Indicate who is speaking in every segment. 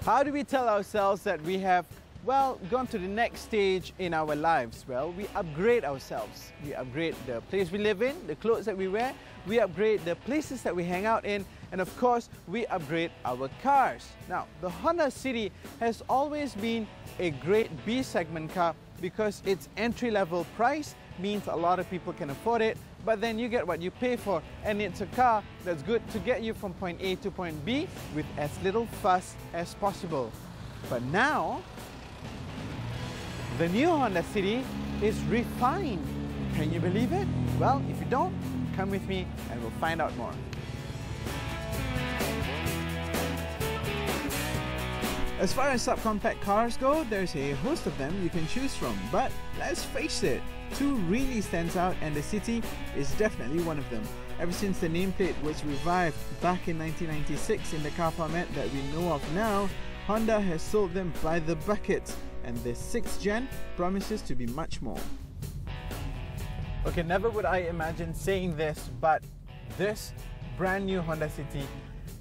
Speaker 1: How do we tell ourselves that we have, well, gone to the next stage in our lives? Well, we upgrade ourselves. We upgrade the place we live in, the clothes that we wear, we upgrade the places that we hang out in, and of course, we upgrade our cars. Now, the Honda City has always been a great B segment car because its entry-level price means a lot of people can afford it, but then you get what you pay for, and it's a car that's good to get you from point A to point B with as little fuss as possible. But now, the new Honda City is refined. Can you believe it? Well, if you don't, come with me and we'll find out more. As far as subcompact cars go, there's a host of them you can choose from, but let's face it, two really stands out and the City is definitely one of them. Ever since the nameplate was revived back in 1996 in the car format that we know of now, Honda has sold them by the buckets, and the 6th gen promises to be much more. Okay, never would I imagine saying this, but this brand new Honda City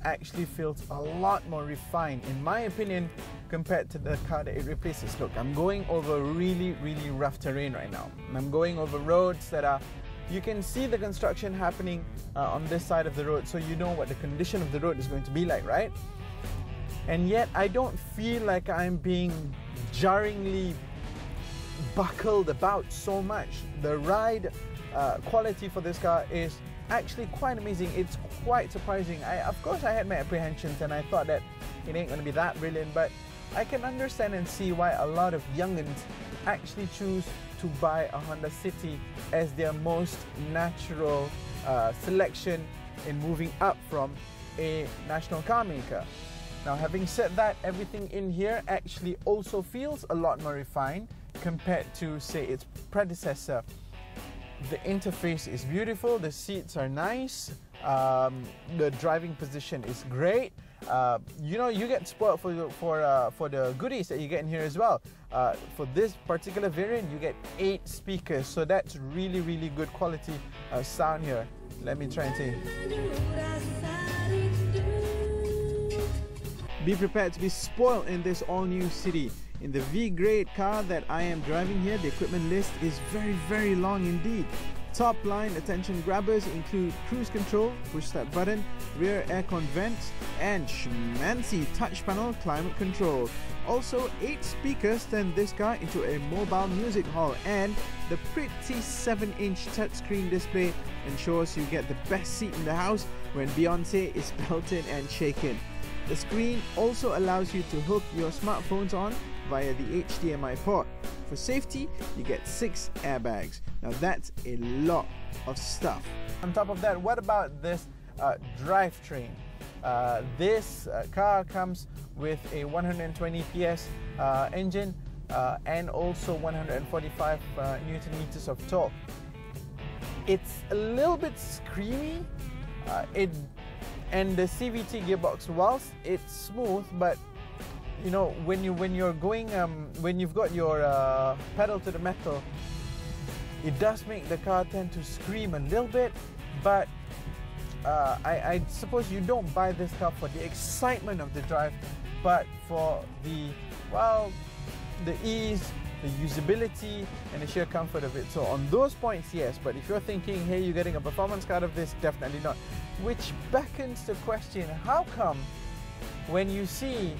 Speaker 1: actually feels a lot more refined, in my opinion, compared to the car that it replaces. Look, I'm going over really rough terrain right now. I'm going over roads that are, you can see the construction happening on this side of the road, so you know what the condition of the road is going to be like, right? And yet I don't feel like I'm being jarringly buckled about so much. The ride quality for this car is actually quite amazing. It's quite surprising. Of course I had my apprehensions and I thought that it ain't going to be that brilliant, but I can understand and see why a lot of young'uns actually choose to buy a Honda City as their most natural selection in moving up from a national car maker. Now, having said that, everything in here actually also feels a lot more refined compared to, say, its predecessor. The interface is beautiful, the seats are nice, the driving position is great. You know, you get spoiled for the goodies that you get in here as well. For this particular variant, you get 8 speakers, so that's really good quality sound here. Let me try and see. Be prepared to be spoiled in this all-new City. In the V-grade car that I am driving here, the equipment list is very long indeed. Top line attention grabbers include cruise control, push start button, rear aircon vents, and schmancy touch panel climate control. Also, 8 speakers turn this car into a mobile music hall, and the pretty 7-inch touchscreen display ensures you get the best seat in the house when Beyonce is belted and shaken. The screen also allows you to hook your smartphones on via the HDMI port. For safety, you get 6 airbags. Now that's a lot of stuff. On top of that, what about this drivetrain? This car comes with a 120 PS engine and also 145 Newton meters of torque. It's a little bit screamy. And the CVT gearbox, whilst it's smooth, but you know, when you're going when you've got your pedal to the metal, it does make the car tend to scream a little bit. But I suppose you don't buy this car for the excitement of the drive, but for the, well, the ease, the usability, and the sheer comfort of it. So on those points, yes. But if you're thinking, hey, you're getting a performance car out of this, definitely not. Which beckons the question, how come when you see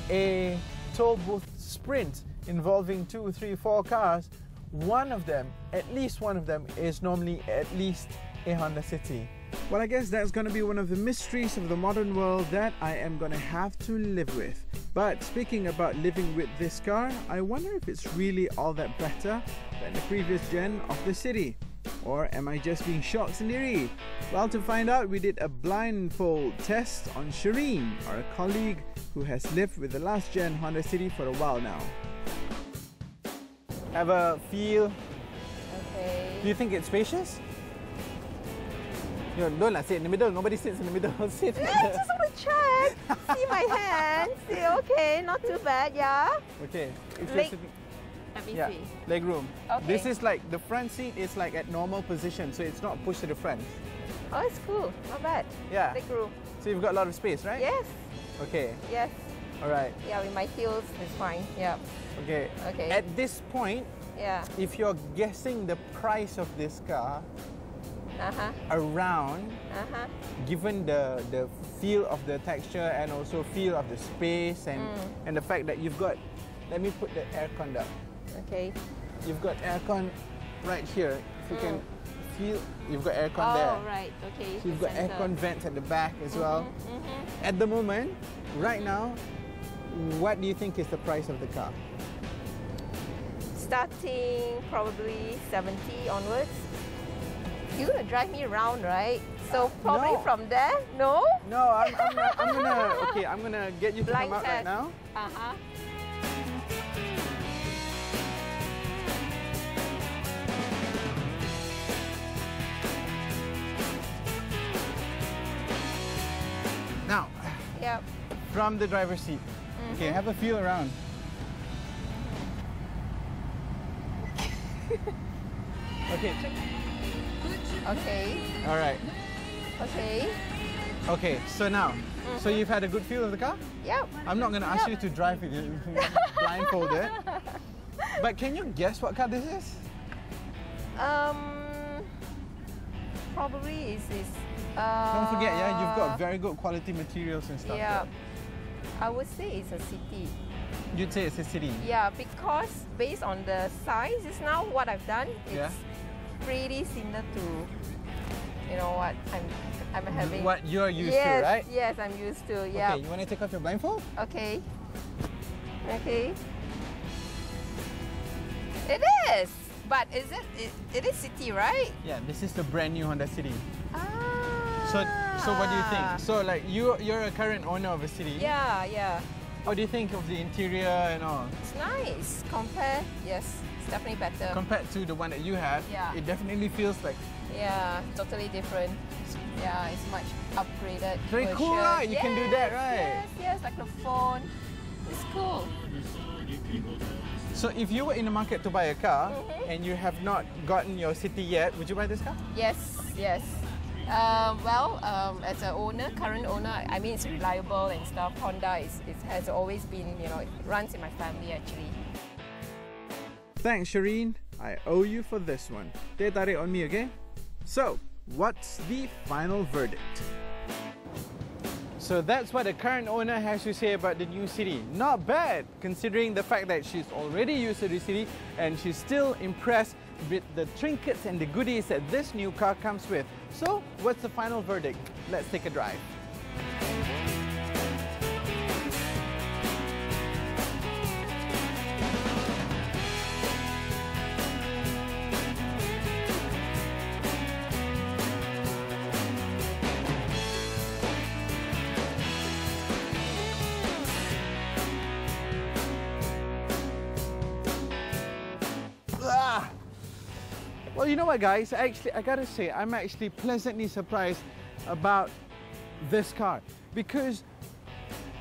Speaker 1: a toll booth sprint involving 2, 3, 4 cars, one of them, at least one of them, is normally at least a Honda City? Well, I guess that's going to be one of the mysteries of the modern world that I am going to have to live with. But speaking about living with this car, I wonder if it's really all that better than the previous gen of the City. Or am I just being shocked, Sendiri? Well, to find out, we did a blindfold test on Shireen, our colleague who has lived with the last gen Honda City for a while now. Have a feel. Okay. Do you think it's spacious? You don't sit in the middle. Nobody sits in the middle. Sit.
Speaker 2: Yeah, I just want to check. See my hands. See, okay, not too bad. Yeah.
Speaker 1: Okay.
Speaker 2: Let me see.
Speaker 1: Legroom.
Speaker 2: Okay.
Speaker 1: This is like, the front seat is like at normal position, so it's not pushed to the front.
Speaker 2: Oh, it's cool. Not bad.
Speaker 1: Yeah.
Speaker 2: Legroom.
Speaker 1: So you've got a lot of space, right?
Speaker 2: Yes.
Speaker 1: Okay.
Speaker 2: Yes.
Speaker 1: All right.
Speaker 2: Yeah, with my heels, it's fine. Yeah.
Speaker 1: Okay.
Speaker 2: Okay.
Speaker 1: At this point,
Speaker 2: Yeah.
Speaker 1: if you're guessing the price of this car, around, given the feel of the texture and also feel of the space and the fact that you've got, let me put the aircon down.
Speaker 2: Okay.
Speaker 1: You've got aircon right here. If you can feel, you've got aircon there.
Speaker 2: Oh, right. Okay.
Speaker 1: So you've got aircon vents at the back as well. At the moment, right now, what do you think is the price of the car?
Speaker 2: Starting probably 70 onwards. You're gonna drive me around, right? So probably
Speaker 1: No.
Speaker 2: from there? No?
Speaker 1: No, I'm gonna get you to
Speaker 2: Blind
Speaker 1: come out right
Speaker 2: test.
Speaker 1: now. Now,
Speaker 2: Yep.
Speaker 1: from the driver's seat. Okay, have a feel around. Okay, check.
Speaker 2: Okay.
Speaker 1: All right.
Speaker 2: Okay.
Speaker 1: Okay, so now, so you've had a good feel of the car?
Speaker 2: Yep.
Speaker 1: I'm not going to ask you to drive with you blindfolded. But can you guess what car this is?
Speaker 2: Probably is this.
Speaker 1: Don't forget, yeah, you've got very good quality materials and stuff.
Speaker 2: Yeah.
Speaker 1: there.
Speaker 2: I would say it's a city.
Speaker 1: You'd say it's a city.
Speaker 2: Yeah, because based on the size, is now what I've done. It's
Speaker 1: Yeah.
Speaker 2: pretty similar to, you know what I'm having.
Speaker 1: What you're used
Speaker 2: yes,
Speaker 1: to, right?
Speaker 2: Yes, I'm used to. Yeah.
Speaker 1: Okay, you want to take off your blindfold?
Speaker 2: Okay. Okay. It is. But is it is city, right?
Speaker 1: Yeah, this is the brand new Honda City.
Speaker 2: Ah.
Speaker 1: So what do you think? So like you're a current owner of a City.
Speaker 2: Yeah, yeah.
Speaker 1: How do you think of the interior and all?
Speaker 2: It's nice. Yes, it's definitely better.
Speaker 1: Compared to the one that you have,
Speaker 2: Yeah.
Speaker 1: it definitely feels like
Speaker 2: Yeah, totally different. Yeah, it's much upgraded.
Speaker 1: very cool,
Speaker 2: version.
Speaker 1: right? You can do that, right?
Speaker 2: Yes, like the phone. It's cool.
Speaker 1: So if you were in the market to buy a car and you have not gotten your City yet, would you buy this car?
Speaker 2: Yes, yes. As an owner, current owner, I mean it's reliable and stuff. Honda it has always been, you know, it runs in my family actually.
Speaker 1: Thanks, Shireen. I owe you for this one. Teh tarik on me, okay? So, what's the final verdict? So that's what the current owner has to say about the new City. Not bad, considering the fact that she's already used to the City and she's still impressed with the trinkets and the goodies that this new car comes with. So, what's the final verdict? Let's take a drive. Well, you know what, guys? Actually, I gotta say, I'm actually pleasantly surprised about this car because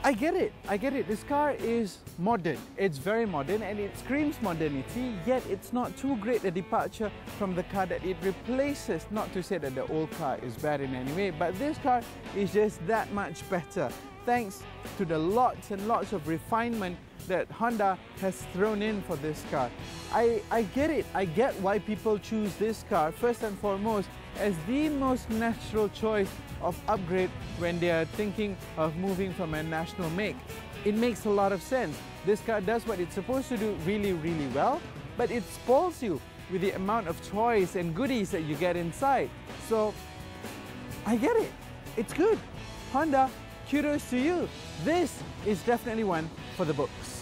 Speaker 1: I get it. This car is modern. It's very modern and it screams modernity, yet it's not too great a departure from the car that it replaces. Not to say that the old car is bad in any way, but this car is just that much better thanks to the lots and lots of refinement that Honda has thrown in for this car. I get it. I get why people choose this car first and foremost as the most natural choice of upgrade when they are thinking of moving from a national make. It makes a lot of sense. This car does what it's supposed to do really, really well, but it spoils you with the amount of toys and goodies that you get inside. So, I get it. It's good. Honda, kudos to you. This is definitely one for the books.